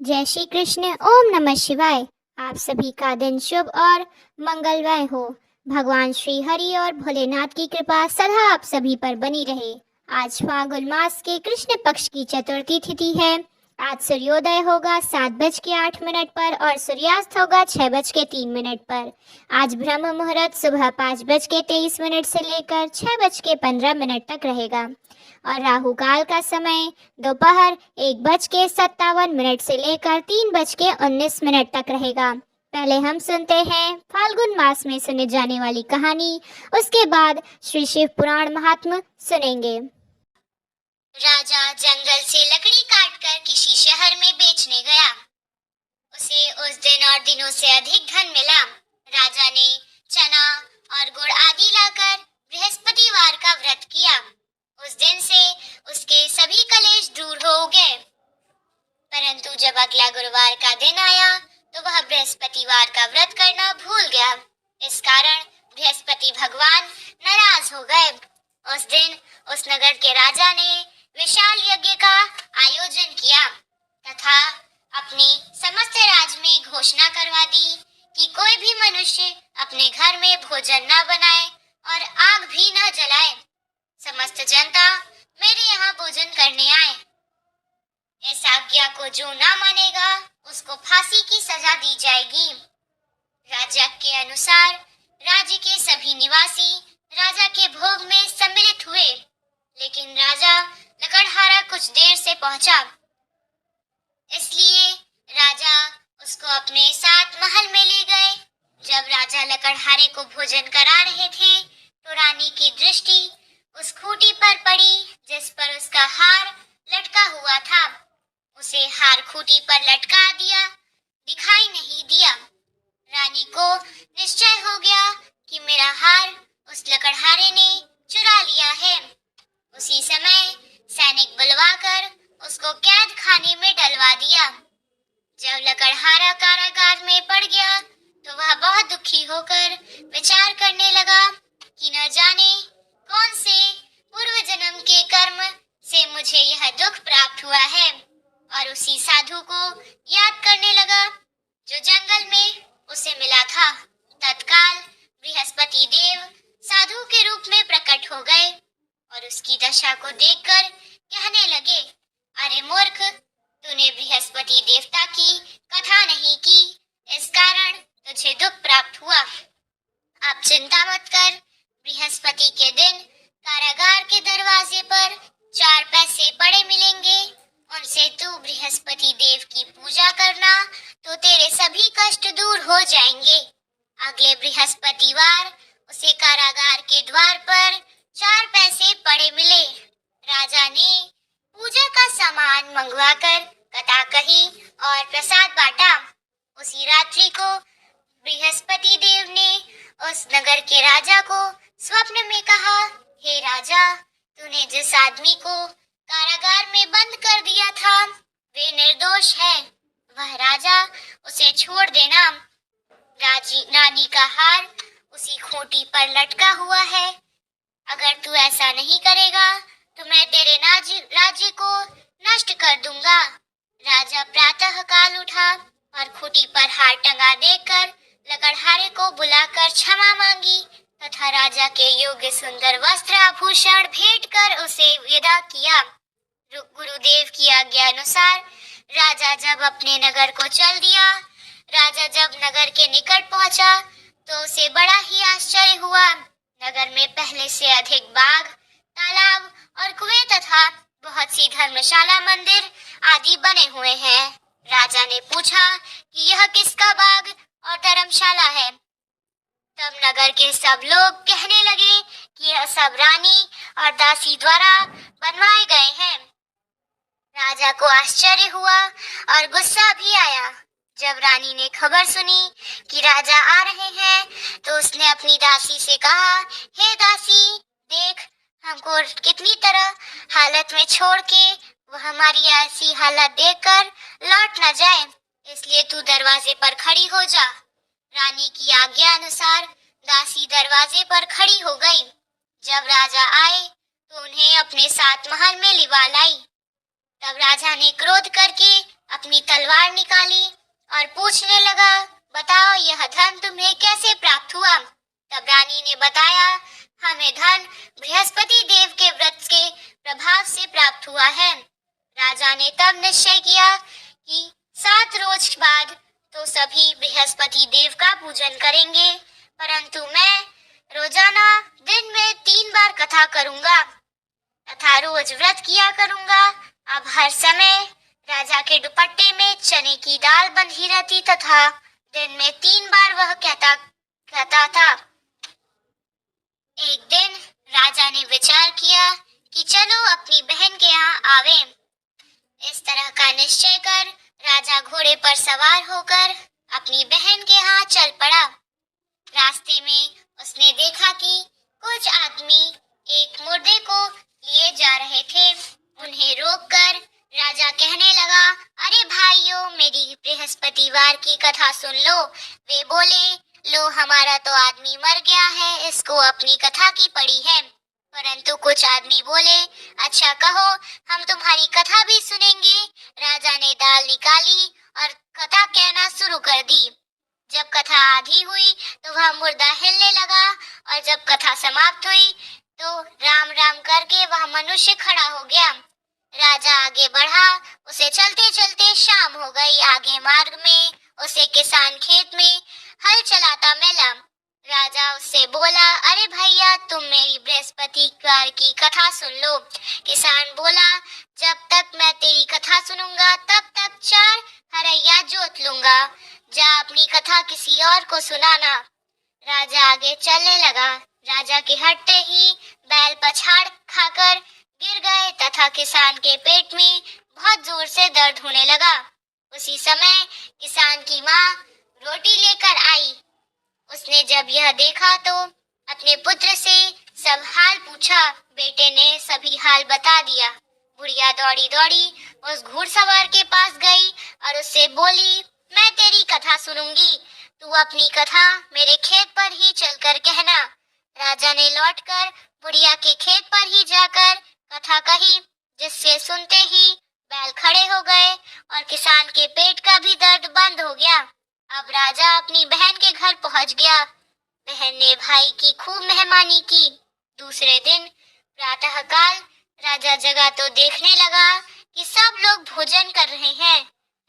जय श्री कृष्ण। ओम नमः शिवाय। आप सभी का दिन शुभ और मंगलमय हो। भगवान श्री हरि और भोलेनाथ की कृपा सदा आप सभी पर बनी रहे। आज फाल्गुन मास के कृष्ण पक्ष की चतुर्थी तिथि है। आज सूर्योदय होगा 7:08 पर और सूर्यास्त होगा 6:03 पर। आज ब्रह्म मुहूर्त सुबह 5:23 से लेकर 6:15 तक रहेगा और राहु काल का समय दोपहर 1:57 से लेकर 3:19 तक रहेगा। पहले हम सुनते हैं फाल्गुन मास में सुने जाने वाली कहानी, उसके बाद श्री शिव पुराण महात्म्य सुनेंगे। राजा जंगल से लकड़ी काटकर किसी शहर में बेचने गया। उसे उस दिन और दिनों से अधिक धन मिला। राजा ने चना और गुड़ आदि लाकर बृहस्पतिवार का व्रत किया। उस दिन से उसके सभी कलेश दूर हो गए। परंतु जब अगला गुरुवार का दिन आया तो वह बृहस्पतिवार का व्रत करना भूल गया। इस कारण बृहस्पति भगवान नाराज हो गए। उस दिन उस नगर के राजा ने विशाल यज्ञ का आयोजन किया तथा अपने समस्त राज्य में घोषणा करवा दी कि कोई भी मनुष्य अपने घर में भोजन न बनाए और आग भी न जलाए। समस्त जनता मेरे यहाँ भोजन करने आए। इस आज्ञा को जो ना मानेगा उसको फांसी की सजा दी जाएगी। राजा के अनुसार राज्य के सभी निवासी राजा के भोग में सम्मिलित हुए, लेकिन राजा लकड़हारा कुछ देर से पहुंचा। इसलिए राजा उसको अपने साथ महल में ले गए। जब राजा लकड़हारे को भोजन करा रहे थे तो रानी की दृष्टि उस खूंटी पर पड़ी जिस पर उसका हार लटका हुआ था। उसे हार खूंटी पर लटका दिया, दिखाई नहीं दिया। रानी को निश्चय हो गया कि मेरा हार उस लकड़हारे ने चुरा लिया है। उसी समय सैनिक बुलवाकर उसको कैद खाने में डलवा दिया। जब लकड़हारा कारागार में पड़ गया तो वह बहुत दुखी होकर विचार करने लगा कि न जाने कौन से पूर्व जन्म के कर्म से मुझे यह दुख प्राप्त हुआ है, और उसी साधु को याद करने लगा जो जंगल में उसे मिला था। तत्काल बृहस्पति देव साधु के रूप में प्रकट हो गए और उसकी दशा को देखकर कहने लगे, अरे मूर्ख, तूने बृहस्पति देवता की कथा नहीं की, इस कारण तुझे दुख प्राप्त हुआ। आप चिंता मत कर। बृहस्पति के दिन कारागार के दरवाजे पर 4 पैसे पड़े मिलेंगे। उनसे तू बृहस्पति देव की पूजा करना तो तेरे सभी कष्ट दूर हो जाएंगे। अगले बृहस्पतिवार उसे कारागार के द्वार पर 4 पैसे पड़े मिले। राजा ने पूजा का सामान मंगवाकर कथा कही और प्रसाद बांटा। उसी रात्रि को बृहस्पति देव ने उस नगर के राजा को स्वप्न में कहा, हे राजा, तूने जिस आदमी को कारागार में बंद कर दिया था वे निर्दोष है। वह राजा उसे छोड़ देना। रानी का हार उसी खूंटी पर लटका हुआ है। अगर तू ऐसा नहीं करेगा तो मैं तेरे राज्य को नष्ट कर दूंगा। राजा प्रातः काल उठा और खूंटी पर हार टंगा देखकर लकड़हारे को बुलाकर क्षमा मांगी तथा राजा के योग्य सुंदर वस्त्र आभूषण भेंट कर उसे विदा किया। गुरुदेव की आज्ञा अनुसार राजा जब अपने नगर को चल दिया। राजा जब नगर के निकट पहुंचा तो उसे बड़ा ही आश्चर्य हुआ। नगर में पहले से अधिक बाग, तालाब और कुएं तथा बहुत सी धर्मशाला, मंदिर आदि बने हुए हैं। राजा ने पूछा कि यह किसका बाग और धर्मशाला है। तब नगर के सब लोग कहने लगे कि यह सब रानी और दासी द्वारा बनवाए गए हैं। राजा को आश्चर्य हुआ और गुस्सा भी आया। जब रानी ने खबर सुनी कि राजा आ रहे हैं तो उसने अपनी दासी से कहा, हे दासी, देख, हमको कितनी तरह हालत में छोड़ के वह हमारी ऐसी हालत देखकर लौट न जाए, इसलिए तू दरवाजे पर खड़ी हो जा। रानी की आज्ञा अनुसार दासी दरवाजे पर खड़ी हो गई। जब राजा आए तो उन्हें अपने साथ महल में लिवा लाई। तब राजा ने क्रोध करके अपनी तलवार निकाली और पूछने लगा, बताओ यह धन तुम्हें कैसे प्राप्त हुआ? तब रानी ने बताया, हमें धन बृहस्पति देव के व्रत के प्रभाव से प्राप्त हुआ है। राजा ने तब निश्चय किया कि 7 रोज बाद तो सभी बृहस्पति देव का पूजन करेंगे, परंतु मैं रोजाना दिन में 3 बार कथा करूंगा तथा रोज व्रत किया करूंगा। अब हर समय राजा के दुपट्टे में चने की दाल बंधी रहती तथा दिन में 3 बार वह कहता था। एक दिन राजा ने विचार किया कि चलो अपनी बहन के यहाँ आवे। इस तरह का निश्चय कर राजा घोड़े पर सवार होकर अपनी बहन के यहाँ चल पड़ा। रास्ते में उसने देखा कि कुछ आदमी एक मुर्दे को लिए जा रहे थे। उन्हें रोककर राजा कहने लगा, अरे भाइयों, मेरी बृहस्पतिवार की कथा सुन लो। वे बोले, लो हमारा तो आदमी मर गया है, इसको अपनी कथा की पड़ी है। परंतु कुछ आदमी बोले, अच्छा कहो, हम तुम्हारी कथा भी सुनेंगे। राजा ने दाल निकाली और कथा कहना शुरू कर दी। जब कथा आधी हुई तो वह मुर्दा हिलने लगा और जब कथा समाप्त हुई तो राम राम करके वह मनुष्य खड़ा हो गया। राजा आगे बढ़ा, उसे चलते चलते शाम हो गई। आगे मार्ग में उसे किसान खेत में हल चलाता मिला। राजा उससे बोला, अरे भैया, तुम मेरी बृहस्पतिवार की कथा सुन लो। किसान बोला, जब तक मैं तेरी कथा सुनूंगा तब तक 4 हरैया जोत लूंगा। जा अपनी कथा किसी और को सुनाना। राजा आगे चलने लगा। राजा के हटते ही बैल पछाड़ खाकर गिर गए तथा किसान के पेट में बहुत जोर से दर्द होने लगा। उसी समय किसान की माँ रोटी लेकर आई। उसने जब यह देखा तो अपने पुत्र से सब हाल पूछा। बेटे ने सभी हाल बता दिया। बुढ़िया दौड़ी दौड़ी उस घुड़सवार के पास गई और उससे बोली, मैं तेरी कथा सुनूंगी, तू अपनी कथा मेरे खेत पर ही चलकर कहना। राजा ने लौटकर बुढ़िया के खेत पर ही जाकर कथा कही, जिससे सुनते ही बैल खड़े हो गए और किसान के पेट का भी दर्द बंद हो गया। अब राजा अपनी बहन के घर पहुंच गया। बहन ने भाई की खूब मेहमानी की। दूसरे दिन प्रातःकाल राजा जगा तो देखने लगा कि सब लोग भोजन कर रहे हैं।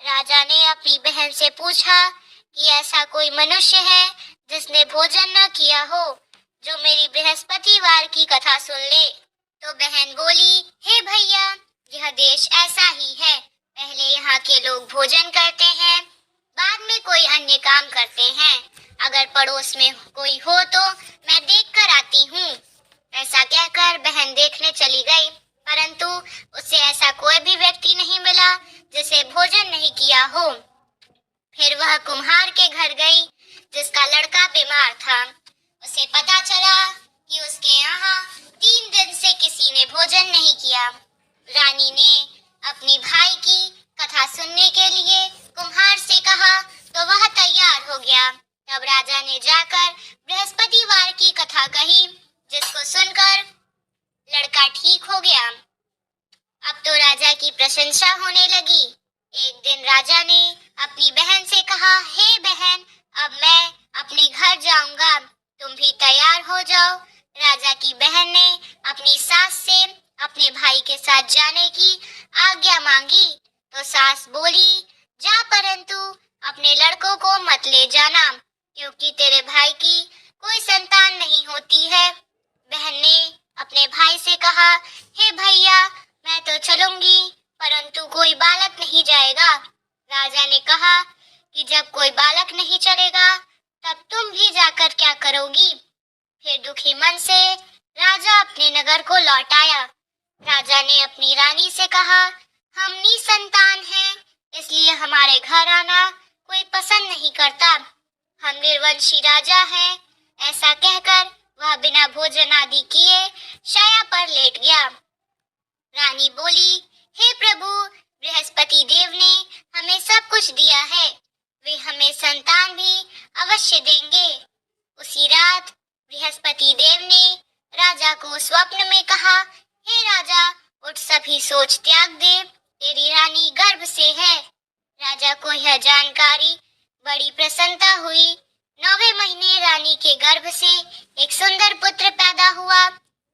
राजा ने अपनी बहन से पूछा कि ऐसा कोई मनुष्य है जिसने भोजन न किया हो, जो मेरी बृहस्पतिवार की कथा सुन ले। तो बहन बोली, हे भैया, यह देश ऐसा ही है। पहले यहाँ के लोग भोजन करते हैं, बाद में कोई अन्य काम करते हैं। अगर पड़ोस में कोई हो तो मैं देख कर आती हूँ। ऐसा कहकर बहन देखने चली गई, परंतु उससे ऐसा कोई भी व्यक्ति नहीं मिला जिसे भोजन नहीं किया हो। फिर वह कुम्हार के घर गई जिसका लड़का बीमार था। उसे पता चला कि उसके यहाँ 3 दिन से किसी ने भोजन नहीं किया। रानी ने अपनी भाई की कथा सुनने के लिए कुम्हार से कहा तो वह तैयार हो गया। तब राजा ने जाकर बृहस्पतिवार की कथा कही, जिसको सुनकर लड़का ठीक हो गया। अब तो राजा की प्रशंसा होने लगी। एक दिन राजा ने अपनी बहन से कहा, हे बहन, अब मैं अपने घर जाऊंगा, तुम भी तैयार हो जाओ। राजा की बहन ने अपनी सास से अपने भाई के साथ जाने की आज्ञा मांगी तो सास बोली, जा, परंतु अपने लड़कों को मत ले जाना, क्योंकि तेरे भाई की कोई संतान नहीं होती है। बहन ने अपने भाई से कहा, हे भैया, मैं तो चलूंगी, परंतु कोई बालक नहीं जाएगा। राजा ने कहा कि जब कोई बालक नहीं चलेगा तब तुम भी जाकर क्या करोगी? फिर दुखी मन से राजा अपने नगर को लौट आया। राजा ने अपनी रानी से कहा, हम निसंतान हैं, इसलिए हमारे घर आना कोई पसंद नहीं करता। हम निर्वंशी राजा हैं। ऐसा कहकर वह बिना भोजन आदि किए शैया पर लेट गया। रानी बोली, हे प्रभु, बृहस्पति देव ने हमें सब कुछ दिया है, वे हमें संतान भी अवश्य देंगे। उसी रात बृहस्पति देव ने राजा को स्वप्न में कहा, हे राजा, उठ, सभी सोच त्याग दे, तेरी रानी गर्भ से है। राजा को यह जानकारी बड़ी प्रसन्नता हुई। 9वें महीने रानी के गर्भ से एक सुंदर पुत्र पैदा हुआ।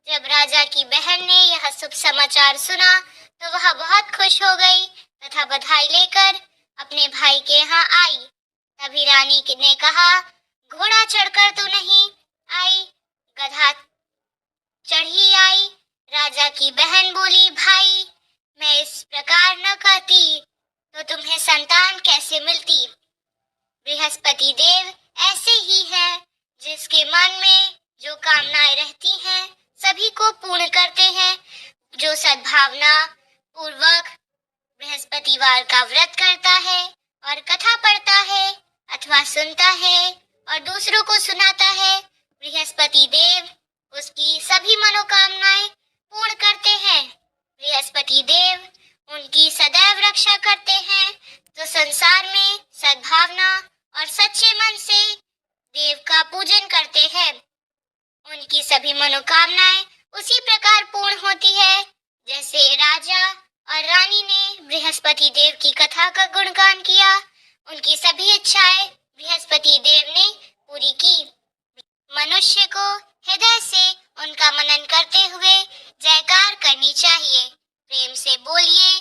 जब राजा की बहन ने यह शुभ समाचार सुना तो वह बहुत खुश हो गई तथा बधाई लेकर अपने भाई के यहाँ आई। तभी रानी ने कहा, घोड़ा चढ़कर तो नहीं आई, गधा चढ़ी आई। राजा की बहन बोली, भाई मैं इस प्रकार न कहती तो तुम्हें संतान कैसे मिलती। बृहस्पति देव ऐसे ही है, जिसके मन में जो कामनाएं रहती हैं सभी को पूर्ण करते हैं। जो सद्भावना पूर्वक बृहस्पतिवार का व्रत करता है और कथा पढ़ता है अथवा सुनता है और दूसरों को सुनाता है, बृहस्पति देव उसकी सभी मनोकामनाएं पूर्ण करते हैं। बृहस्पति देव उनकी सदैव रक्षा करते हैं। तो संसार में सद्भावना और सच्चे मन से देव का पूजन करते हैं, उनकी सभी मनोकामनाएं उसी प्रकार पूर्ण होती है जैसे राजा और रानी ने बृहस्पति देव की कथा का गुणगान किया। उनकी सभी इच्छाएं बृहस्पति देव ने पूरी की। मनुष्य को हृदय से उनका मनन करते हुए जयकार करनी चाहिए। प्रेम से बोलिए,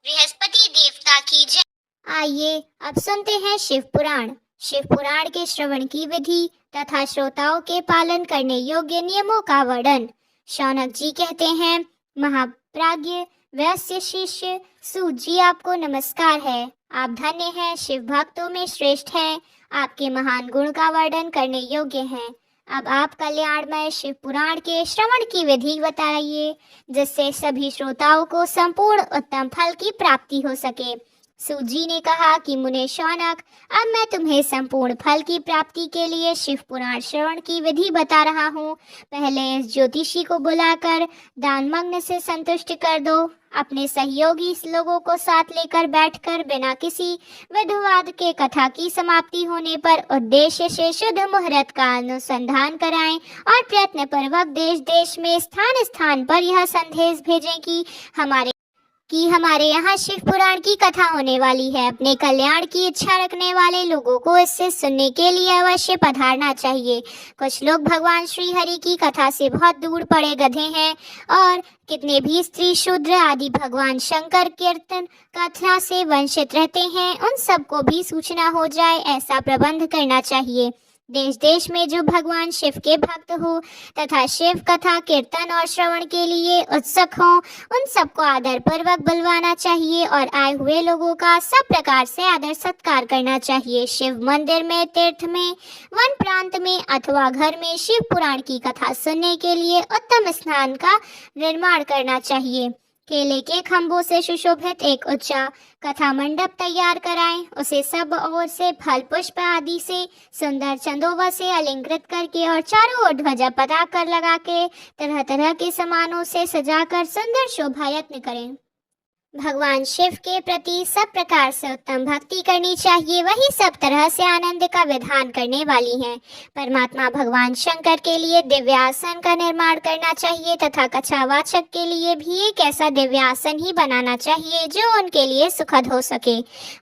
बृहस्पति देवता की जय। आइए अब सुनते हैं शिव पुराण। शिव पुराण के श्रवण की विधि तथा श्रोताओं के पालन करने योग्य नियमों का वर्णन। शौनक जी कहते हैं, महाप्राज्ञ वैश्य शिष्य सूत जी आपको नमस्कार है। आप धन्य हैं, शिव भक्तों में श्रेष्ठ हैं। आपके महान गुण का वर्णन करने योग्य हैं। अब आप कल्याणमय शिव पुराण के श्रवण की विधि बताइए, जिससे सभी श्रोताओं को संपूर्ण उत्तम फल की प्राप्ति हो सके। सूत जी ने कहा कि मुने शौनक, अब मैं तुम्हें संपूर्ण फल की प्राप्ति के लिए शिव पुराण श्रवण की विधि बता रहा हूँ। पहले इस ज्योतिषी को बुलाकर दान मग्न से संतुष्ट कर दो। अपने सहयोगी लोगों को साथ लेकर बैठकर बिना किसी विवाद के कथा की समाप्ति होने पर उद्देश्य से शुद्ध मुहूर्त का अनुसंधान कराएं और प्रयत्न पूर्वक देश देश में स्थान स्थान पर यह संदेश भेजें कि हमारे यहाँ शिव पुराण की कथा होने वाली है। अपने कल्याण की इच्छा रखने वाले लोगों को इससे सुनने के लिए अवश्य पधारना चाहिए। कुछ लोग भगवान श्री हरि की कथा से बहुत दूर पड़े गधे हैं और कितने भी स्त्री शूद्र आदि भगवान शंकर कीर्तन कथा से वंचित रहते हैं। उन सबको भी सूचना हो जाए, ऐसा प्रबंध करना चाहिए। देश देश में जो भगवान शिव के भक्त हो तथा शिव कथा कीर्तन और श्रवण के लिए उत्सुक हों, उन सबको आदर पूर्वक बुलवाना चाहिए और आए हुए लोगों का सब प्रकार से आदर सत्कार करना चाहिए। शिव मंदिर में, तीर्थ में, वन प्रांत में अथवा घर में शिव पुराण की कथा सुनने के लिए उत्तम स्थान का निर्माण करना चाहिए। केले के खंभों से सुशोभित एक ऊंचा कथा मंडप तैयार कराएं। उसे सब ओर से फल पुष्प आदि से सुंदर चंदोवा से अलंकृत करके और चारों ओर ध्वजा पताका लगा के तरह तरह के सामानों से सजाकर सुंदर शोभा यत्न करें। भगवान शिव के प्रति सब प्रकार से उत्तम भक्ति करनी चाहिए। वही सब तरह से आनंद का विधान करने वाली हैं। परमात्मा भगवान शंकर के लिए दिव्य आसन का निर्माण करना चाहिए तथा कथावाचक के लिए भी एक ऐसा दिव्य आसन ही बनाना चाहिए जो उनके लिए सुखद हो सके।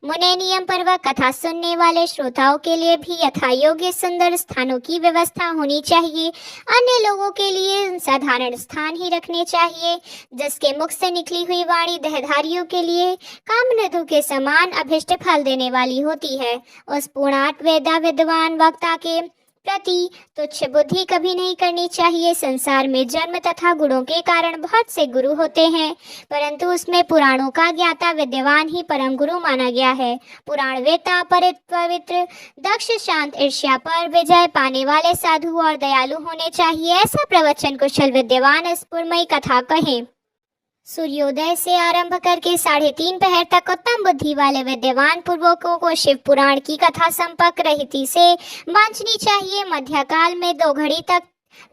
मुने नियम पूर्वक कथा सुनने वाले श्रोताओं के लिए भी यथा योग्य सुंदर स्थानों की व्यवस्था होनी चाहिए। अन्य लोगों के लिए साधारण स्थान ही रखने चाहिए। जिसके मुख से निकली हुई वाणी देहधारियों के लिए कामधेनु के समान अभिष्ट फल देने वाली होती है। उस पूर्णार्थ वेदा विद्वान वक्ता के प्रति तुच्छ बुद्धि कभी नहीं करनी चाहिए। संसार में जन्म तथा गुणों के कारण बहुत से गुरु होते हैं, परंतु उसमें पुराणों का ज्ञाता विद्वान ही परम गुरु माना गया है। पुराण वेता पवित्र दक्ष शांत ईर्ष्या पर विजय पाने वाले साधु और दयालु होने चाहिए। ऐसा प्रवचन कुशल विद्वान स्फुरमयी कथा कहें। सूर्योदय से आरंभ करके 3:30 पहर तक उत्तम बुद्धि वाले विद्वान पूर्वकों को शिव पुराण की कथा संपर्क रहिति से बांचनी चाहिए। मध्यकाल में 2 घड़ी तक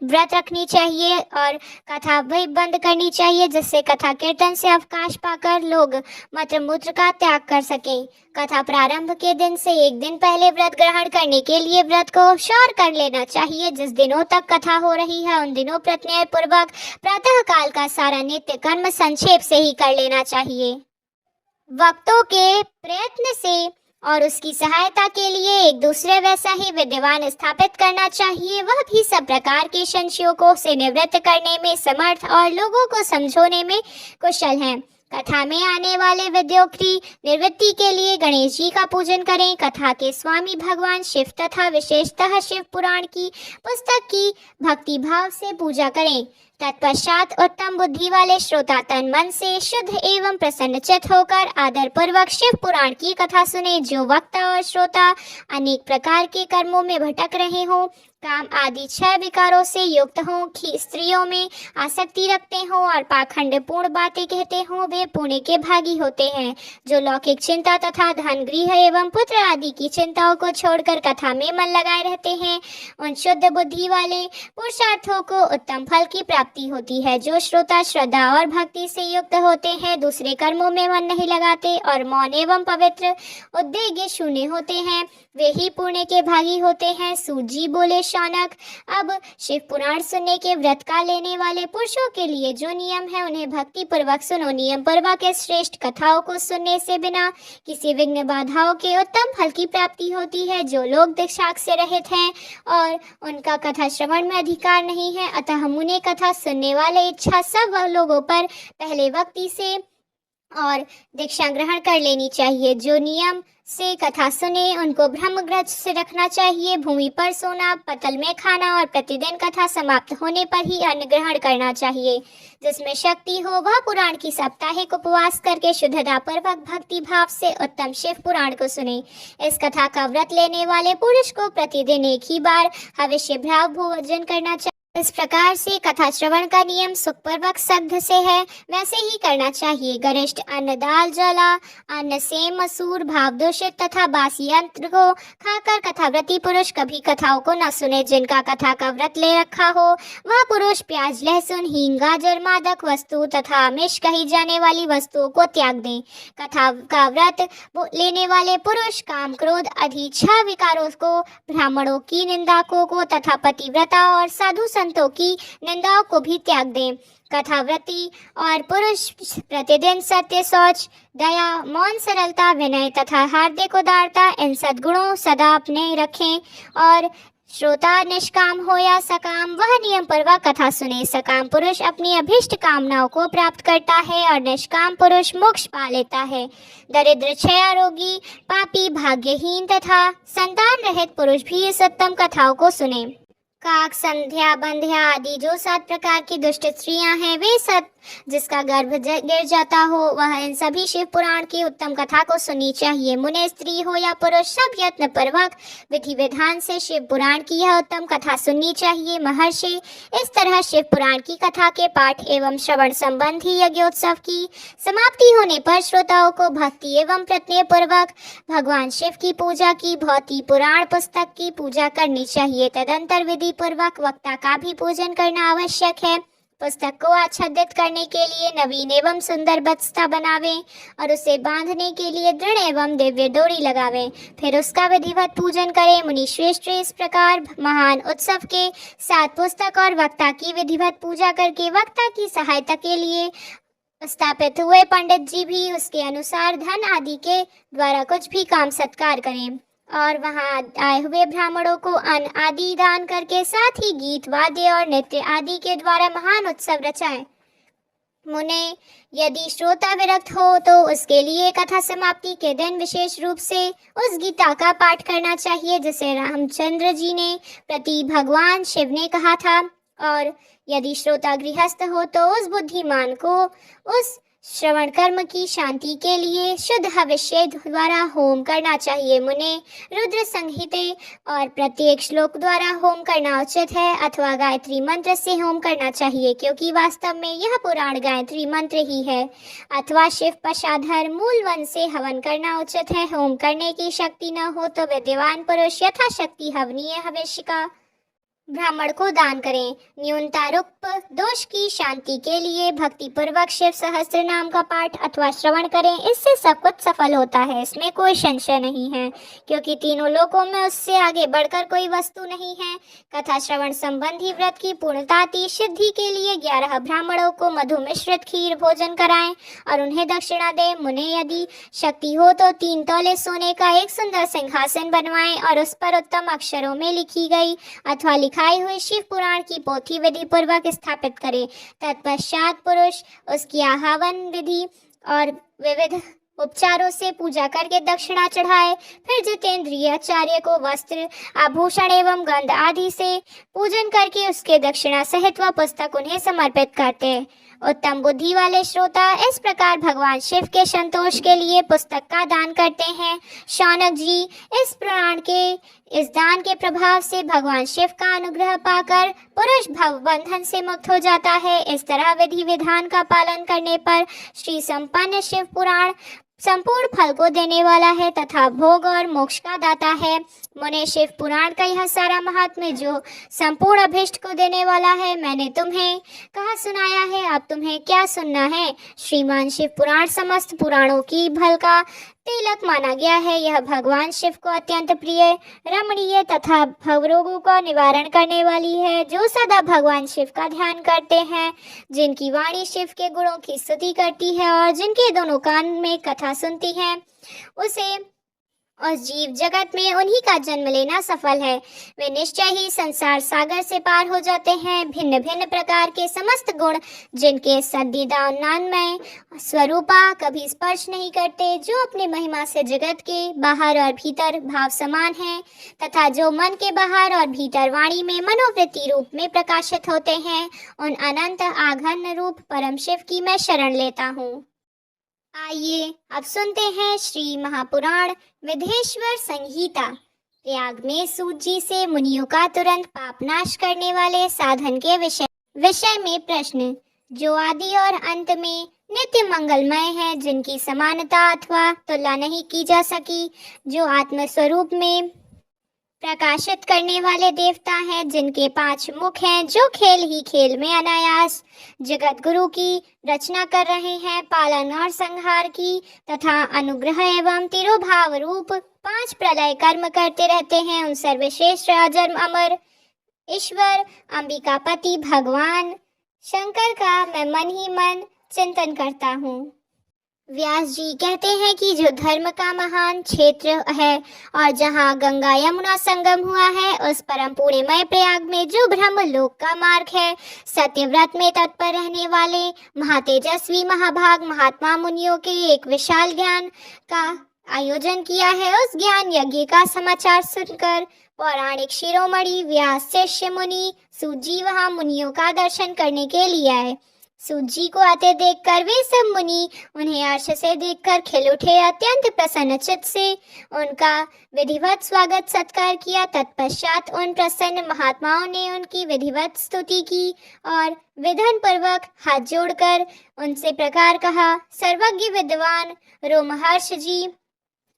व्रत रखनी चाहिए और कथा भी बंद करनी चाहिए, जिससे कथा कीर्तन से अवकाश पाकर लोग मत्र मूत्र का त्याग कर सकें। कथा प्रारंभ के दिन से 1 दिन पहले व्रत ग्रहण करने के लिए व्रत को शौर कर लेना चाहिए। जिस दिनों तक कथा हो रही है उन दिनों प्रत्यय पूर्वक प्रातः काल का सारा नित्य कर्म संक्षेप से ही कर लेना चाहिए। वक्तों के प्रयत्न से और उसकी सहायता के लिए एक दूसरे वैसा ही विद्वान स्थापित करना चाहिए। वह भी सब प्रकार के संशयों से निवृत्त करने में समर्थ और लोगों को समझाने में कुशल हैं। कथा में आने वाले विद्यों की निवृत्ति के लिए गणेश जी का पूजन करें। कथा के स्वामी भगवान शिव तथा विशेषतः शिव पुराण की पुस्तक की भक्ति भाव से पूजा करें। तत्पश्चात उत्तम बुद्धि वाले श्रोता तन मन से शुद्ध एवं प्रसन्नचित होकर आदर पूर्वक शिव पुराण की कथा सुने। जो वक्ता और श्रोता अनेक प्रकार के कर्मों में भटक रहे हों, काम आदि 6 विकारों से युक्त हों, स्त्रियों में आसक्ति रखते हों और पाखंड पूर्ण बातें कहते हों, वे पुण्य के भागी होते हैं। जो लौकिक चिंता तथा धन गृह एवं पुत्र आदि की चिंताओं को छोड़कर कथा में मन लगाए रहते हैं, उन शुद्ध बुद्धि वाले पुरुषार्थों को उत्तम फल की प्राप्ति होती है। जो श्रोता श्रद्धा और भक्ति से युक्त होते हैं, दूसरे कर्मों में मन नहीं लगाते और मौन एवं पवित्र उद्देश्य शून्य होते हैं, वे ही पुण्य के भागी होते हैं। सूत जी बोले, शौनक, अब शिव पुराण सुनने के व्रत का लेने वाले पुरुषों के लिए जो नियम है उन्हें भक्ति पूर्वक सुनो। नियम पूर्वक इस श्रेष्ठ कथाओं को सुनने से बिना किसी विघ्न बाधाओं के उत्तम फल की प्राप्ति होती है। जो लोग दीक्षा से रहित हैं और उनका कथा श्रवण में अधिकार नहीं है, अतः मुने कथा सुनने वाले इच्छा सब लोगों पर पहले वक्ति से और दीक्षा ग्रहण कर लेनी चाहिए। जो नियम से कथा सुने उनको ब्रह्मग्रज से रखना चाहिए। भूमि पर सोना, पतल में खाना और प्रतिदिन कथा समाप्त होने पर ही अन्न ग्रहण करना चाहिए। जिसमें शक्ति हो वह पुराण की साप्ताहिक उपवास करके शुद्धता पूर्वक भक्ति भाव से उत्तम शिव पुराण को सुने। इस कथा का व्रत लेने वाले पुरुष को प्रतिदिन एक ही बार हविष्य भाव भोजन करना चाहिए। इस प्रकार से कथा श्रवण का नियम सुखपूर्वक सद्ध से है वैसे ही करना चाहिए। गरिष्ठ अन्न, दाल, जला अन्न, सेम, मसूर, भाव दूषित तथा बासी यंत्र को खाकर कथाव्रती पुरुष कभी कथाओं को न सुने। जिनका कथा का व्रत ले रखा हो वह पुरुष प्याज, लहसुन, हींग, गाजर, मादक वस्तु तथा आमिष कही जाने वाली वस्तुओं को त्याग दें। कथा का व्रत लेने वाले पुरुष काम, क्रोध आदि 6 विकारों को, ब्राह्मणों की निंदाकों को तथा पतिव्रता और साधु संतों की निंदाओं को भी त्याग दें। कथाव्रती और पुरुष प्रतिदिन सत्य, शौच, दया, मौन, सरलता, विनय तथा हार्दिक उदारता इन सद्गुणों सदा अपने रखें और श्रोता निष्काम हो या सकाम वह नियम पूर्वक कथा सुने। सकाम पुरुष अपनी अभीष्ट कामनाओं को प्राप्त करता है और निष्काम पुरुष मोक्ष पा लेता है। दरिद्र, क्षय रोगी, पापी, भाग्यहीन तथा संतान रहित पुरुष भी इस उत्तम कथाओं को सुने। काक, संध्या, बंध्या आदि जो 7 प्रकार की दुष्ट स्त्रियां हैं, वे सब जिसका गर्भ गिर जाता हो वह इन सभी शिव पुराण की उत्तम कथा को सुननी चाहिए। मुने, स्त्री हो या पुरुष, सब यत्न पूर्वक विधि विधान से शिव पुराण की यह उत्तम कथा सुननी चाहिए। महर्षि इस तरह शिव पुराण की कथा के पाठ एवं श्रवण संबंधी यज्ञोत्सव की समाप्ति होने पर श्रोताओं को भक्ति एवं प्रत्यय पूर्वक भगवान शिव की पूजा की भौति पुराण पुस्तक की पूजा करनी चाहिए। तदंतर विधि पूर्वक वक्ता का भी पूजन करना आवश्यक है। पुस्तक को आच्छादित करने के लिए नवीन एवं सुंदर बस्ता बनावें और उसे बांधने के लिए दृढ़ एवं दिव्य डोरी लगावें। फिर उसका विधिवत पूजन करें। मुनि श्रेष्ठ इस प्रकार महान उत्सव के साथ पुस्तक और वक्ता की विधिवत पूजा करके वक्ता की सहायता के लिए स्थापित हुए पंडित जी भी उसके अनुसार धन आदि के द्वारा कुछ भी काम सत्कार करें और वहां आए हुए ब्राह्मणों को अन्न आदि दान करके साथ ही गीत, वाद्य और नृत्य आदि के द्वारा महान उत्सव रचाएं। मुने यदि श्रोता विरक्त हो तो उसके लिए कथा समाप्ति के दिन विशेष रूप से उस गीता का पाठ करना चाहिए जिसे रामचंद्र जी ने प्रति भगवान शिव ने कहा था। और यदि श्रोता गृहस्थ हो तो उस बुद्धिमान को उस श्रवण कर्म की शांति के लिए शुद्ध हविष्य द्वारा होम करना चाहिए। मुने रुद्र संहिते और प्रत्येक श्लोक द्वारा होम करना उचित है अथवा गायत्री मंत्र से होम करना चाहिए, क्योंकि वास्तव में यह पुराण गायत्री मंत्र ही है। अथवा शिव पशाधर मूल वन से हवन करना उचित है। होम करने की शक्ति न हो तो विद्वान पुरुष यथाशक्ति हवनीय हविष्य का ब्राह्मण को दान करें। न्यूनता रूप दोष की शांति के लिए भक्ति पूर्वक शिव सहस्त्र नाम का पाठ अथवा श्रवण करें, इससे सब कुछ सफल होता है, इसमें कोई संशय नहीं है, क्योंकि तीनों लोकों में उससे आगे बढ़कर कोई वस्तु नहीं है। कथा श्रवण संबंधी व्रत की पूर्णताति सिद्धि के लिए 11 ब्राह्मणों को मधु मिश्रित खीर भोजन कराएं और उन्हें दक्षिणा दें। मुने यदि शक्ति हो तो 3 तोले सोने का एक सुंदर सिंहासन बनवाएं और उस पर उत्तम अक्षरों में लिखी गई अथवा लिखाई हुई शिव पुराण की पोथी विधि पूर्वक स्थापित करें। तत्पश्चात पुरुष उसकी आह्वान विधि और विविध उपचारों से पूजा करके दक्षिणा चढ़ाए। फिर जितेंद्रिय आचार्य को वस्त्र आभूषण एवं गंध आदि से पूजन करके उसके दक्षिणा सहित वह पुस्तक उन्हें समर्पित करते। उत्तम बुद्धि वाले श्रोता इस प्रकार भगवान शिव के संतोष के लिए पुस्तक का दान करते हैं। शौनक जी, इस पुराण के इस दान के प्रभाव से भगवान शिव का अनुग्रह पाकर पुरुष भव बंधन से मुक्त हो जाता है। इस तरह विधि विधान का पालन करने पर श्री संपन्न शिव पुराण संपूर्ण फल को देने वाला है तथा भोग और मोक्ष का दाता है। मुने शिव पुराण का यह सारा महात्म्य जो संपूर्ण अभिष्ट को देने वाला है मैंने तुम्हें कहा सुनाया है, अब तुम्हें क्या सुनना है। श्रीमान शिव पुराण समस्त पुराणों की फल का तिलक माना गया है। यह भगवान शिव को अत्यंत प्रिय, रमणीय तथा भवरोगों का निवारण करने वाली है। जो सदा भगवान शिव का ध्यान करते हैं, जिनकी वाणी शिव के गुणों की स्तुति करती है और जिनके दोनों कान में कथा सुनती है, उसे उस जीव जगत में उन्हीं का जन्म लेना सफल है। वे निश्चय ही संसार सागर से पार हो जाते हैं। भिन्न भिन्न प्रकार के समस्त गुण जिनके सद्दिदानमय स्वरूपा कभी स्पर्श नहीं करते, जो अपने महिमा से जगत के बाहर और भीतर भाव समान है तथा जो मन के बाहर और भीतर वाणी में मनोवृत्ति रूप में प्रकाशित होते हैं, उन अनंत आघन रूप परम शिव की मैं शरण लेता हूँ। आइए अब सुनते हैं श्री महापुराण विधेश्वर संहिता। प्रयाग में सूत जी से मुनियों का तुरंत पापनाश करने वाले साधन के विषय में प्रश्न। जो आदि और अंत में नित्य मंगलमय है, जिनकी समानता अथवा तुलना नहीं की जा सकी, जो आत्म स्वरूप में प्रकाशित करने वाले देवता हैं, जिनके 5 मुख हैं, जो खेल ही खेल में अनायास जगत गुरु की रचना कर रहे हैं, पालन और संहार की तथा अनुग्रह एवं तिरोभाव रूप 5 प्रलय कर्म करते रहते हैं, उन सर्वश्रेष्ठ अजन्म अमर ईश्वर अंबिकापति भगवान शंकर का मैं मन ही मन चिंतन करता हूँ। व्यास जी कहते हैं कि जो धर्म का महान क्षेत्र है और जहाँ गंगा यमुना संगम हुआ है, उस परम पुण्यमय प्रयाग में जो ब्रह्म लोक का मार्ग है, सत्यव्रत में तत्पर रहने वाले महातेजस्वी महाभाग महात्मा मुनियों के एक विशाल ज्ञान का आयोजन किया है। उस ज्ञान यज्ञ का समाचार सुनकर पौराणिक शिरोमणि व्यास शिष्य मुनि सूत जी वहाँ मुनियों का दर्शन करने के लिए आए। सूत जी को आते देखकर वे सब मुनि उन्हें हर्ष से देखकर खिल उठे। अत्यंत प्रसन्न चित्त से उनका विधिवत स्वागत सत्कार किया। तत्पश्चात उन प्रसन्न महात्माओं ने उनकी विधिवत स्तुति की और विधान पूर्वक हाथ जोड़कर उनसे प्रकार कहा, सर्वज्ञ विद्वान रोमहर्ष जी,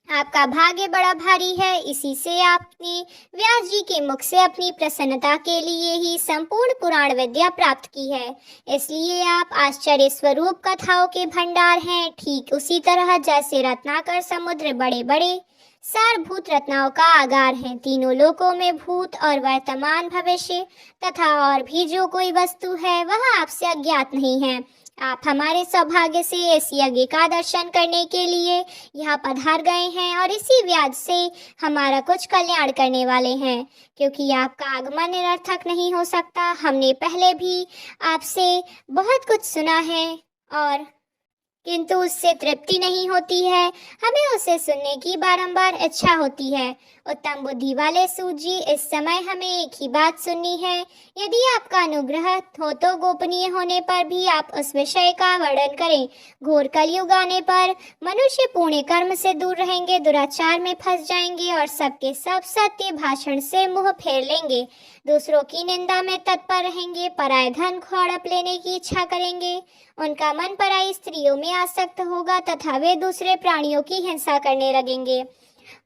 आपका भाग्य बड़ा भारी है। इसी से आपने व्यास जी के मुख से अपनी प्रसन्नता के लिए ही संपूर्ण पुराण विद्या प्राप्त की है, इसलिए आप आश्चर्य स्वरूप कथाओं के भंडार हैं। ठीक उसी तरह जैसे रत्नाकर समुद्र बड़े बड़े सारभूत रत्नाओं का आगार है, तीनों लोकों में भूत और वर्तमान भविष्य तथा और भी जो कोई वस्तु है वह आपसे अज्ञात नहीं है। आप हमारे सौभाग्य से इस यज्ञ का दर्शन करने के लिए यहाँ पधार गए हैं और इसी व्याज से हमारा कुछ कल्याण करने वाले हैं, क्योंकि आपका आगमन निरर्थक नहीं हो सकता। हमने पहले भी आपसे बहुत कुछ सुना है और किंतु उससे तृप्ति नहीं होती है, हमें उसे सुनने की बारंबार इच्छा होती है। उत्तम बुद्धि वाले सूत जी, इस समय हमें एक ही बात सुननी है। यदि आपका अनुग्रह हो तो गोपनीय होने पर भी आप उस विषय का वर्णन करें। घोर कलयुग आने पर मनुष्य पुण्य कर्म से दूर रहेंगे, दुराचार में फंस जाएंगे और सबके सब सत्य भाषण से मुंह फेर लेंगे, दूसरों की निंदा में तत्पर रहेंगे, पराय धन हड़प लेने की इच्छा करेंगे, उनका मन पराई स्त्रियों में आसक्त होगा तथा वे दूसरे प्राणियों की हिंसा करने लगेंगे।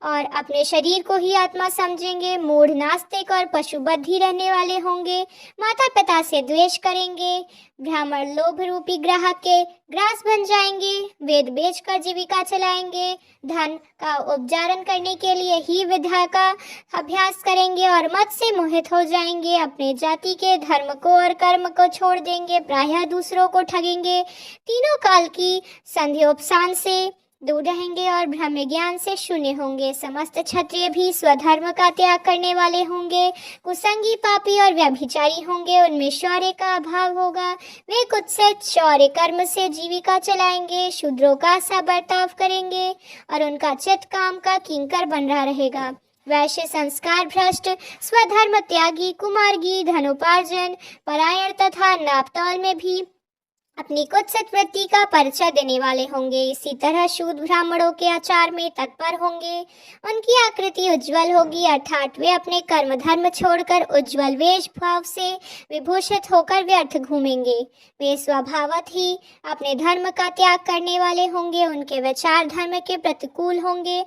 और अपने शरीर को ही आत्मा समझेंगे, मूढ़, नास्तिक और पशुबद्ध रहने वाले होंगे, माता पिता से द्वेष करेंगे, ब्राह्मण लोभ रूपी ग्राहक के ग्रास बन जाएंगे, वेद बेचकर जीविका चलाएंगे, धन का उपजारण करने के लिए ही विद्या का अभ्यास करेंगे और मत से मोहित हो जाएंगे, अपने जाति के धर्म को और कर्म को छोड़ देंगे, प्रायः दूसरों को ठगेंगे, तीनों काल की संध्योपसान से दूर रहेंगे और ब्रह्म ज्ञान से शून्य होंगे। समस्त क्षत्रिय भी स्वधर्म का त्याग करने वाले होंगे, कुसंगी, पापी और व्यभिचारी होंगे, उनमें शौर्य का अभाव होगा, वे कुत्सित शौर्य कर्म से जीविका चलाएंगे, शूद्रों का सा बर्ताव करेंगे और उनका चित्त काम का किंकर बना रहेगा। वैश्य संस्कार भ्रष्ट, स्वधर्म त्यागी, कुमार्गी, धनोपार्जन परायण तथा नापतौल में भी अपनी कुत्सित वृत्ति का परिचय देने वाले होंगे। इसी तरह शूद्र ब्राह्मणों के आचार में तत्पर होंगे, उनकी आकृति उज्जवल होगी, अर्थात वे अपने कर्म धर्म छोड़कर उज्जवल वेश भाव से विभूषित होकर व्यर्थ घूमेंगे। वे स्वभावत ही अपने धर्म का त्याग करने वाले होंगे, उनके विचार धर्म के प्रतिकूल होंगे,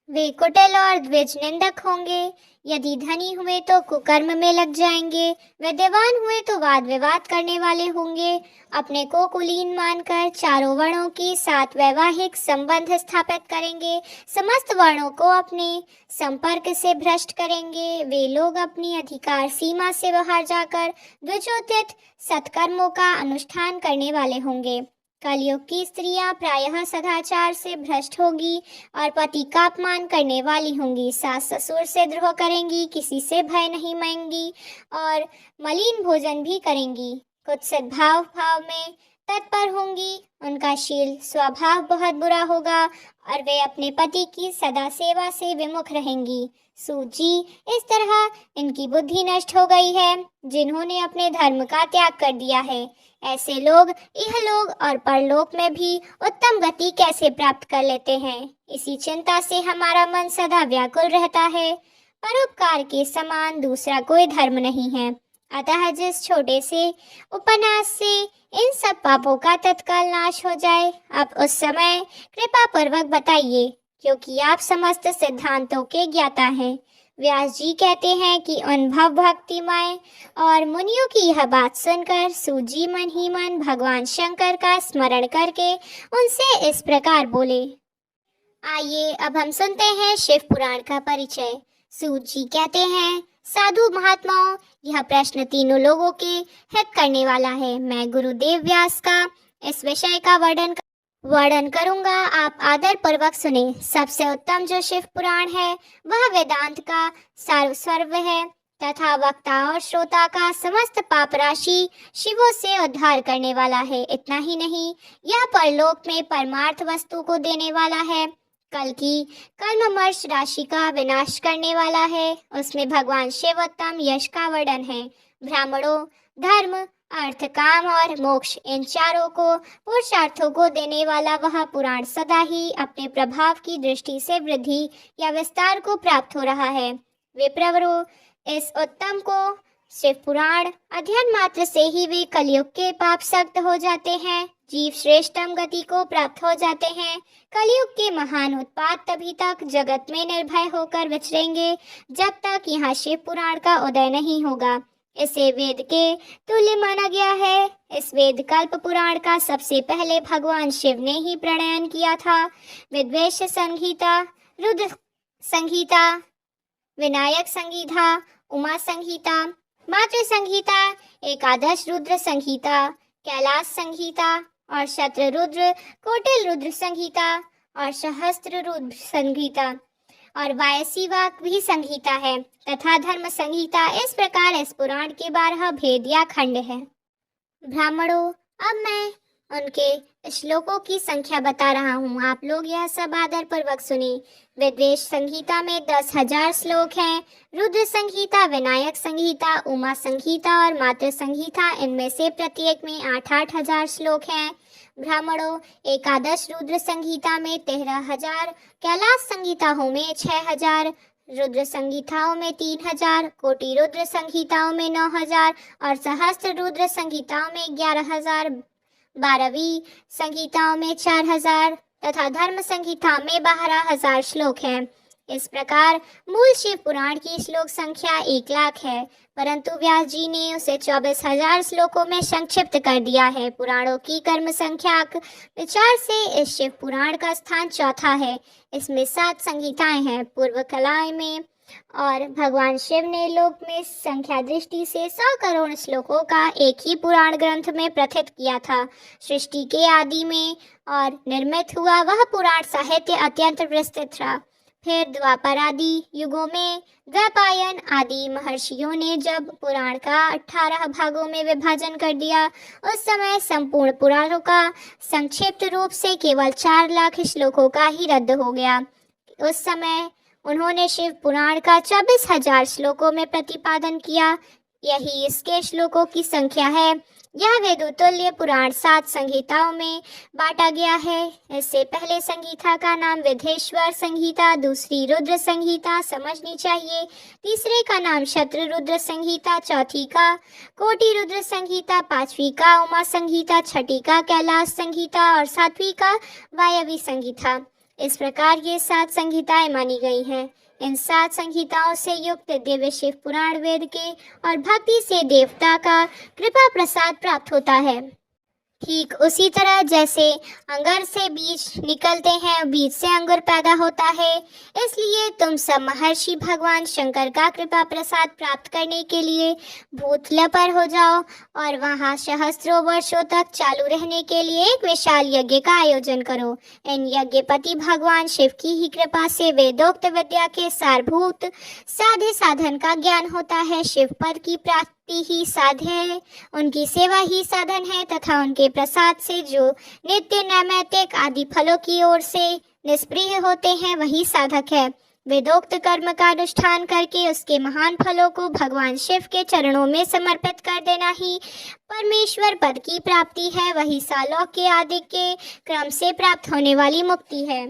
वे कुटिल और द्विज निंदक होंगे, यदि धनी हुए तो कुकर्म में लग जाएंगे, विद्वान हुए तो वाद विवाद करने वाले होंगे, अपने को कुलीन मानकर चारों वर्णों की साथ वैवाहिक संबंध स्थापित करेंगे, समस्त वर्णों को अपने संपर्क से भ्रष्ट करेंगे, वे लोग अपनी अधिकार सीमा से बाहर जाकर द्विजोचित सत्कर्मों का अनुष्ठान करने वाले होंगे। कलयुग की स्त्रियां प्रायः सदाचार से भ्रष्ट होगी और पति का अपमान करने वाली होंगी, सास ससुर से द्रोह करेंगी, किसी से भय नहीं मांगेंगी और मलिन भोजन भी करेंगी, कुत्सित भाव में तत्पर होंगी, उनका शील स्वभाव बहुत बुरा होगा और वे अपने पति की सदा सेवा से विमुख रहेंगी। सूत जी, इस तरह इनकी बुद्धि नष्ट हो गई है जिन्होंने अपने धर्म का त्याग कर दिया है। ऐसे लोग इहलोक और परलोक में भी उत्तम गति कैसे प्राप्त कर लेते हैं, इसी चिंता से हमारा मन सदा व्याकुल रहता है। परोपकार के समान दूसरा कोई धर्म नहीं है, अतः जिस छोटे से उपन्यास से इन सब पापों का तत्काल नाश हो जाए, आप उस समय कृपा पूर्वक बताइए, क्योंकि आप समस्त सिद्धांतों के ज्ञाता हैं। व्यास जी कहते हैं कि अनुभव भक्तिमय और मुनियों की यह बात सुनकर सूत जी मन ही मन भगवान शंकर का स्मरण करके उनसे इस प्रकार बोले। आइए अब हम सुनते हैं शिव पुराण का परिचय। सूत जी कहते हैं, साधु महात्माओं, यह प्रश्न तीनों लोगों के हित करने वाला है। मैं गुरुदेव व्यास का इस विषय का वर्णन करूंगा, आप आदर पूर्वक सुने। सबसे उत्तम जो शिव पुराण है वह वेदांत का सर्व है तथा वक्ता और श्रोता का समस्त पाप राशि शिवों से उद्धार करने वाला है। इतना ही नहीं, यह परलोक में परमार्थ वस्तु को देने वाला है, कल की कल्ममर्श राशि का विनाश करने वाला है। उसमें भगवान शिव उत्तम यश का वर्णन है। ब्राह्मणों, धर्म, अर्थ, काम और मोक्ष, इन चारों को पुरुषार्थों को देने वाला वह पुराण सदा ही अपने प्रभाव की दृष्टि से वृद्धि या विस्तार को प्राप्त हो रहा है। विप्रवरों, इस उत्तम को शिव पुराण अध्ययन मात्र से ही वे कलयुग के पाप सक्त हो जाते हैं, जीव श्रेष्ठतम गति को प्राप्त हो जाते हैं। कलयुग के महान उत्पात तभी तक जगत में निर्भय होकर विचरेंगे जब तक यहाँ शिव पुराण का उदय नहीं होगा। इसे वेद के तुल्य माना गया है। इस वेद कल्प पुराण का सबसे पहले भगवान शिव ने ही प्रणयन किया था। विद्वेष संहिता, रुद्र संहिता, विनायक संहिता, उमा संहिता, मातृ संहिता, एकादश रुद्र संहिता, कैलाश संहिता और शत्र रुद्र, कोटिल रुद्र संहिता और सहस्त्र रुद्र संहिता और वायसीवाक भी संहिता है तथा धर्म संहिता। इस प्रकार इस पुराण के 12 भेद या खंड है। ब्राह्मणों, अब मैं उनके श्लोकों की संख्या बता रहा हूँ, आप लोग यह सब आदर पूर्वक सुने। विद्वेष संहिता में 10,000 श्लोक हैं। रुद्र संहिता, विनायक संहिता, उमा संहिता और मातृ संहिता, इनमें से प्रत्येक में 8-8 हजार श्लोक हैं। ब्राह्मणों, एकादश रुद्र संहिता में 13,000, कैलाश संहिताओं में 6,000, रुद्र संहिताओं में 3,000, कोटि रुद्र संहिताओं में 9,000 और सहस्त्र रुद्र संहिताओं में 11,000, 12वीं संहिताओं में 4,000, तथा धर्म संहिता में 12,000 श्लोक हैं। इस प्रकार मूल शिव पुराण की श्लोक संख्या 1,00,000 है, परंतु व्यास जी ने उसे 24,000 श्लोकों में संक्षिप्त कर दिया है। पुराणों की कर्म संख्या विचार से इस शिव पुराण का स्थान चौथा है। इसमें 7 संहिताएं हैं पूर्व कलाएं में, और भगवान शिव ने लोक में संख्या दृष्टि से 100 करोड़ श्लोकों का एक ही पुराण ग्रंथ में प्रथित किया था। सृष्टि के आदि में और निर्मित हुआ वह पुराण साहित्य अत्यंत विस्तृत था। फिर द्वापर आदि युगों में द्वैपायन आदि महर्षियों ने जब पुराण का 18 भागों में विभाजन कर दिया, उस समय संपूर्ण पुराणों का संक्षिप्त रूप से केवल 4,00,000 श्लोकों का ही रद्द हो गया। उस समय उन्होंने शिव पुराण का 24,000 श्लोकों में प्रतिपादन किया। यही इसके श्लोकों की संख्या है। यह वेदोतुल्य पुराण 7 संहिताओं में बांटा गया है। इससे पहले संहिता का नाम विधेश्वर संहिता, दूसरी रुद्र संहिता समझनी चाहिए, तीसरे का नाम शत्रु रुद्र संहिता, चौथी का कोटि रुद्र संहिता, पांचवी का उमा संहिता, छठी का कैलाश संहिता और सातवीं का वायवी संहिता। इस प्रकार ये 7 संहिताएं मानी गई हैं। इन 7 संहिताओं से युक्त दिव्य शिव पुराण वेद के और भक्ति से देवता का कृपा प्रसाद प्राप्त होता है। ठीक उसी तरह जैसे अंगर से बीज निकलते हैं, बीज से अंकुर पैदा होता है, इसलिए तुम सब महर्षि भगवान शंकर का कृपा प्रसाद प्राप्त करने के लिए भूतल पर हो जाओ और वहां सहस्त्रों वर्षों तक चालू रहने के लिए एक विशाल यज्ञ का आयोजन करो। इन यज्ञपति भगवान शिव की ही कृपा से वेदोक्त विद्या के सारभूत साधे साधन का ज्ञान होता है। शिव पद की प्राप्ति ही साध्य है, उनकी सेवा ही साधन है तथा उनके प्रसाद से जो नित्य नैमित्तिक आदि फलों की ओर से निष्प्रिय होते हैं वही साधक है। वेदोक्त कर्म का अनुष्ठान करके उसके महान फलों को भगवान शिव के चरणों में समर्पित कर देना ही परमेश्वर पद की प्राप्ति है। वही सालोक्य आदि के क्रम से प्राप्त होने वाली मुक्ति है।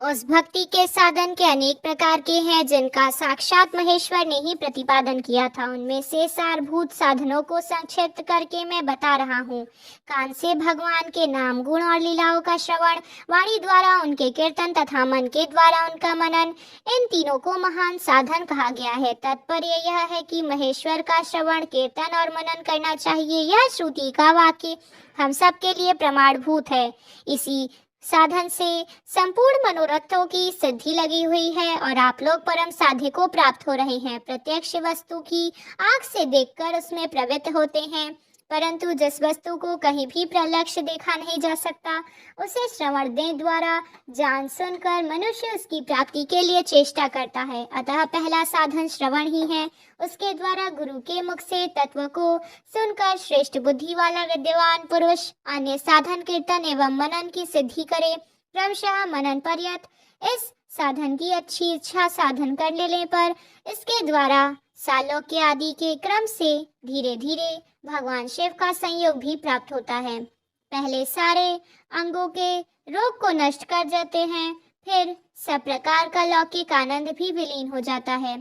उस भक्ति के साधन के अनेक प्रकार के हैं जिनका साक्षात महेश्वर ने ही प्रतिपादन किया था। उनमें से सारभूत साधनों को संक्षिप्त करके मैं बता रहा हूँ। कान से भगवान के नाम गुण और लीलाओं का श्रवण, वाणी द्वारा उनके कीर्तन तथा मन के द्वारा उनका मनन, इन तीनों को महान साधन कहा गया है। तात्पर्य यह है कि महेश्वर का श्रवण, कीर्तन और मनन करना चाहिए। यह श्रुति का वाक्य हम सबके लिए प्रमाणभूत है। इसी साधन से संपूर्ण मनोरथों की सिद्धि लगी हुई है और आप लोग परम साध्य को प्राप्त हो रहे हैं। प्रत्यक्ष वस्तु की आंख से देखकर उसमें प्रवृत्त होते हैं, परंतु जिस वस्तु को कहीं भी प्रत्यक्ष देखा नहीं जा सकता, उसे श्रवण दे द्वारा जान सुनकर मनुष्य उसकी प्राप्ति के लिए चेष्टा करता है। अतः पहला साधन श्रवण ही है। उसके द्वारा गुरु के मुख से तत्व को सुनकर श्रेष्ठ बुद्धि वाला विद्वान पुरुष अन्य साधन कीर्तन एवं मनन की सिद्धि करे। क्रमशः मनन पर्यंत इस साधन की अच्छी इच्छा साधन कर लेने पर इसके द्वारा सालोक्य आदि के क्रम से धीरे धीरे भगवान शिव का संयोग भी प्राप्त होता है। पहले सारे अंगों के रोग को नष्ट कर देते हैं, फिर सब प्रकार का लौकिक आनंद भी विलीन हो जाता है।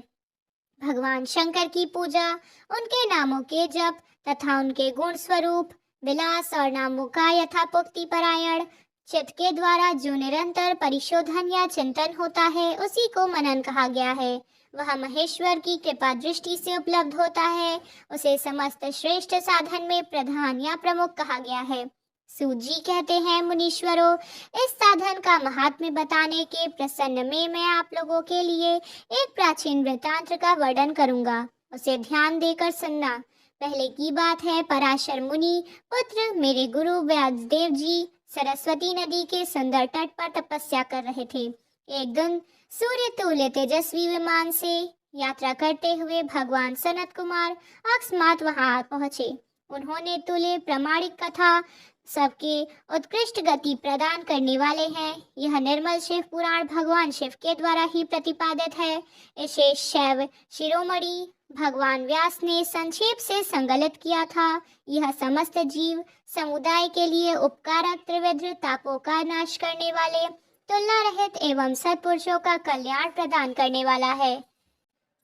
भगवान शंकर की पूजा, उनके नामों के जप तथा उनके गुण स्वरूप विलास और नामों का यथापुक्ति परायण चित्त के द्वारा जो निरंतर परिशोधन या चिंतन होता है, उसी को मनन कहा गया है। वह महेश्वर की कृपा दृष्टि से उपलब्ध होता है। उसे समस्त श्रेष्ठ साधन में प्रधान या प्रमुख कहा गया है। सूत जी कहते हैं, मुनीश्वरों, इस साधन का महात्म्य बताने के प्रसन्न में मैं आप लोगों के लिए एक प्राचीन वृत्तांत का वर्णन करूंगा। उसे ध्यान देकर सुनना। पहले की बात है, पराशर मुनि पुत्र मेरे गुरु व्यासदेव जी सरस्वती नदी के सुंदर तट पर तपस्या कर रहे थे। एक दिन सूर्य तुल्य तेजस्वी विमान से यात्रा करते हुए भगवान सनत कुमार अकस्मात वहां पहुंचे। उन्होंने तुल्य प्रामाणिक कथा सबके उत्कृष्ट गति प्रदान करने वाले हैं। यह निर्मल शिव पुराण भगवान शिव के द्वारा ही प्रतिपादित है। इसे शैव शिरोमणि भगवान व्यास ने संक्षेप से संकलित किया था। यह समस्त जीव समुदाय के लिए उपकारक, त्रिविध तापों का नाश करने वाले, तुलना रहित एवं सत्पुरुषों का कल्याण प्रदान करने वाला है।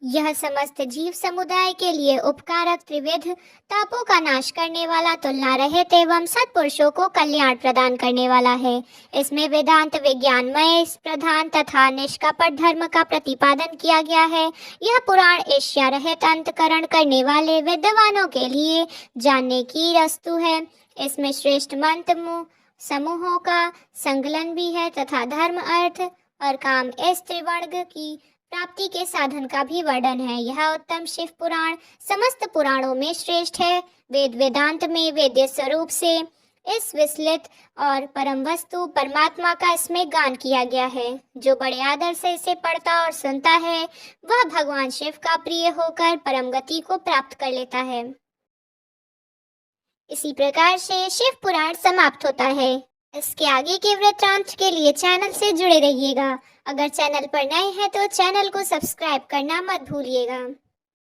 यह समस्त जीव समुदाय के लिए उपकारक त्रिविध तापों का नाश करने वाला, तुलना रहित एवं सत्पुरुषों को कल्याण प्रदान करने वाला है। इसमें वेदांत विज्ञानमय प्रधान तथा निष्कपट धर्म का प्रतिपादन किया गया है। यह पुराण ईर्ष्या रहित अंतकरण करने वाले विद्वानों के लिए जानने की वस्तु है। इसमें श्रेष्ठ मंत्र समूहों का संकलन भी है तथा धर्म, अर्थ और काम इस त्रिवर्ग की प्राप्ति के साधन का भी वर्णन है। यह उत्तम शिव पुराण समस्त पुराणों में श्रेष्ठ है। वेद वेदांत में वेद्य स्वरूप से इस विस्लित और परम वस्तु परमात्मा का इसमें गान किया गया है। जो बड़े आदर से इसे पढ़ता और सुनता है वह भगवान शिव का प्रिय होकर परम गति को प्राप्त कर लेता है। इसी प्रकार से शिव पुराण समाप्त होता है। इसके आगे के वृत्तांत के लिए चैनल से जुड़े रहिएगा। अगर चैनल पर नए हैं तो चैनल को सब्सक्राइब करना मत भूलिएगा।